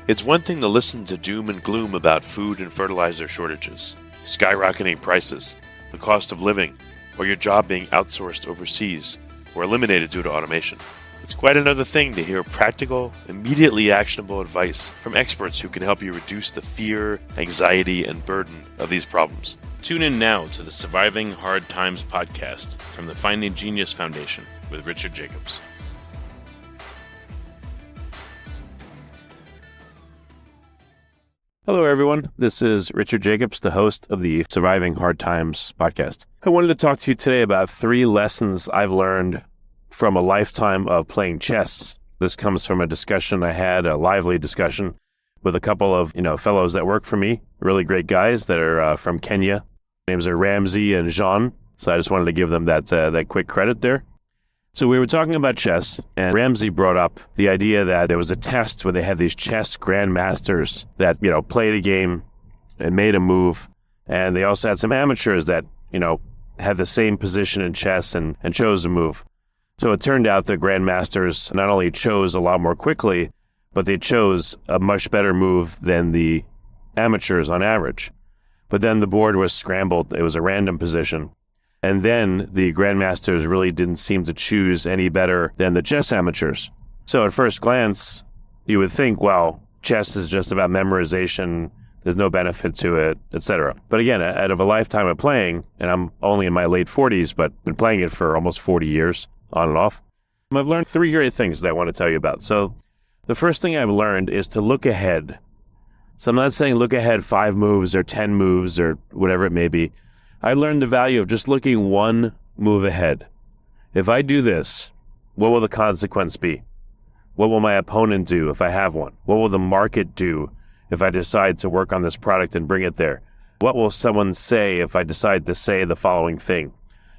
It's one thing to listen to doom and gloom about food and fertilizer shortages, skyrocketing prices, the cost of living, or your job being outsourced overseas or eliminated due to automation. It's quite another thing to hear practical, immediately actionable advice from experts who can help you reduce the fear, anxiety, and burden of these problems. Tune in now to the Surviving Hard Times podcast from the Finding Genius Foundation with Richard Jacobs. Hello, everyone. This is Richard Jacobs, the host of the Surviving Hard Times podcast. I wanted to talk to you today about 3 lessons I've learned from a lifetime of playing chess. This comes from a discussion I had, a lively discussion, with a couple of fellows that work for me, really great guys that are from Kenya. Names are Ramsey and Jean, so I just wanted to give them that quick credit there. So we were talking about chess, and Ramsey brought up the idea that there was a test where they had these chess grandmasters that, played a game and made a move, and they also had some amateurs that, had the same position in chess and chose a move. So it turned out the grandmasters not only chose a lot more quickly, but they chose a much better move than the amateurs on average. But then the board was scrambled. It was a random position. And then the grandmasters really didn't seem to choose any better than the chess amateurs. So at first glance, you would think, well, chess is just about memorization. There's no benefit to it, etc. But again, out of a lifetime of playing, and I'm only in my late 40s, but been playing it for almost 40 years, on and off, I've learned 3 great things that I want to tell you about. So the first thing I've learned is to look ahead. So I'm not saying look ahead 5 moves or 10 moves or whatever it may be. I learned the value of just looking 1 move ahead. If I do this, what will the consequence be? What will my opponent do if I have one? What will the market do if I decide to work on this product and bring it there? What will someone say if I decide to say the following thing?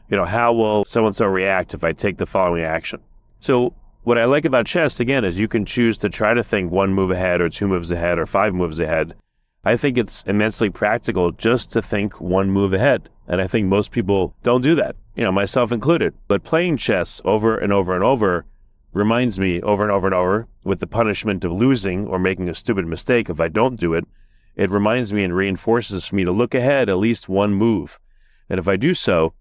How will so-and-so react if I take the following action? So what I like about chess, again, is you can choose to try to think 1 move ahead or 2 moves ahead or 5 moves ahead. I think it's immensely practical just to think 1 move ahead. And I think most people don't do that, myself included. But playing chess over and over and over reminds me over and over and over, with the punishment of losing or making a stupid mistake if I don't do it, it reminds me and reinforces for me to look ahead at least 1 move. And if I do so,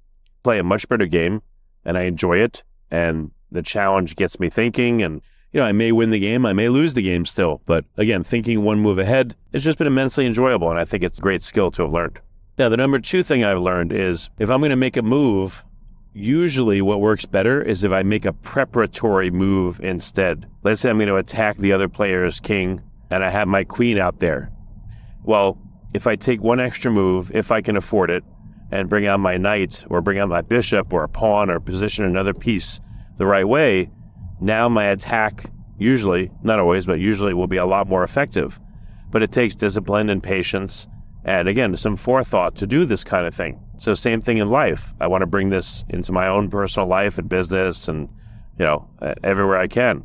play a much better game, and I enjoy it, and the challenge gets me thinking, and I may win the game, I may lose the game still, but again, thinking 1 move ahead, it's just been immensely enjoyable, and I think it's a great skill to have learned. Now, the number 2 thing I've learned is if I'm going to make a move, usually what works better is if I make a preparatory move instead. Let's say I'm going to attack the other player's king, and I have my queen out there. Well, if I take 1 extra move, if I can afford it, and bring out my knight, or bring out my bishop, or a pawn, or position another piece the right way, now my attack usually, not always, but usually will be a lot more effective. But it takes discipline and patience, and again, some forethought to do this kind of thing. So same thing in life. I want to bring this into my own personal life and business and, everywhere I can.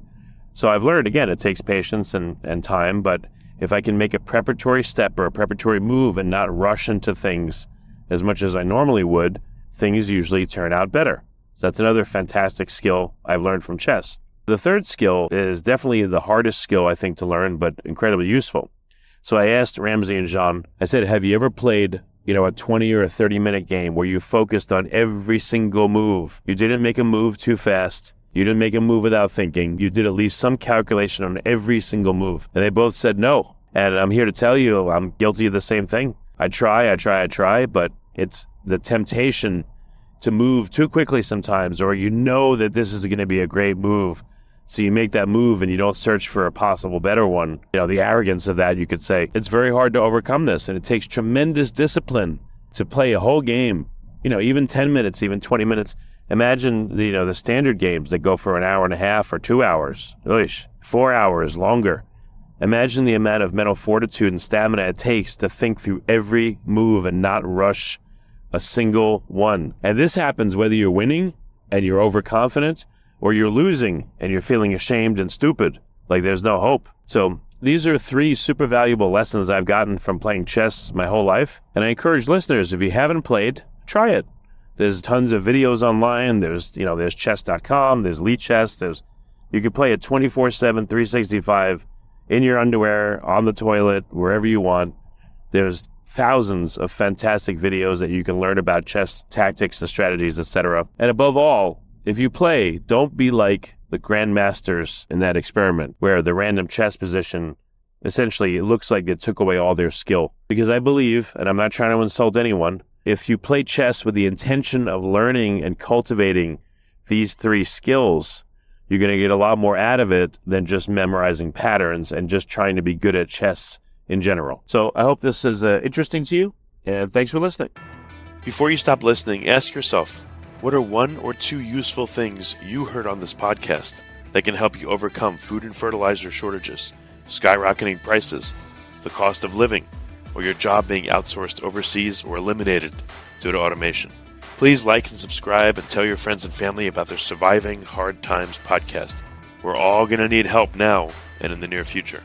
So I've learned, again, it takes patience and time, but if I can make a preparatory step or a preparatory move and not rush into things as much as I normally would, things usually turn out better. So that's another fantastic skill I've learned from chess. The third skill is definitely the hardest skill, I think, to learn, but incredibly useful. So I asked Ramsey and Jean, I said, have you ever played, a 20 or a 30-minute game where you focused on every single move? You didn't make a move too fast. You didn't make a move without thinking. You did at least some calculation on every single move. And they both said no. And I'm here to tell you, I'm guilty of the same thing. I try, but it's the temptation to move too quickly sometimes, or that this is going to be a great move. So you make that move and you don't search for a possible better one. The arrogance of that, you could say. It's very hard to overcome this, and it takes tremendous discipline to play a whole game, even 10 minutes, even 20 minutes. Imagine the standard games that go for an hour and a half or 2 hours, 4 hours, longer. Imagine the amount of mental fortitude and stamina it takes to think through every move and not rush a single one. And this happens whether you're winning and you're overconfident, or you're losing and you're feeling ashamed and stupid, like there's no hope. So these are 3 super valuable lessons I've gotten from playing chess my whole life. And I encourage listeners, if you haven't played, try it. There's tons of videos online. There's chess.com, there's Lee Chess. You can play it 24/7, 365 in your underwear, on the toilet, wherever you want. There's thousands of fantastic videos that you can learn about chess tactics and strategies, etc. And above all, if you play, don't be like the grandmasters in that experiment where the random chess position, essentially, it looks like it took away all their skill. Because I believe, and I'm not trying to insult anyone, if you play chess with the intention of learning and cultivating these three skills, you're going to get a lot more out of it than just memorizing patterns and just trying to be good at chess in general. So I hope this is interesting to you, and thanks for listening. Before you stop listening, ask yourself, what are 1 or 2 useful things you heard on this podcast that can help you overcome food and fertilizer shortages, skyrocketing prices, the cost of living, or your job being outsourced overseas or eliminated due to automation? Please like and subscribe and tell your friends and family about their Surviving Hard Times podcast. We're all going to need help now and in the near future.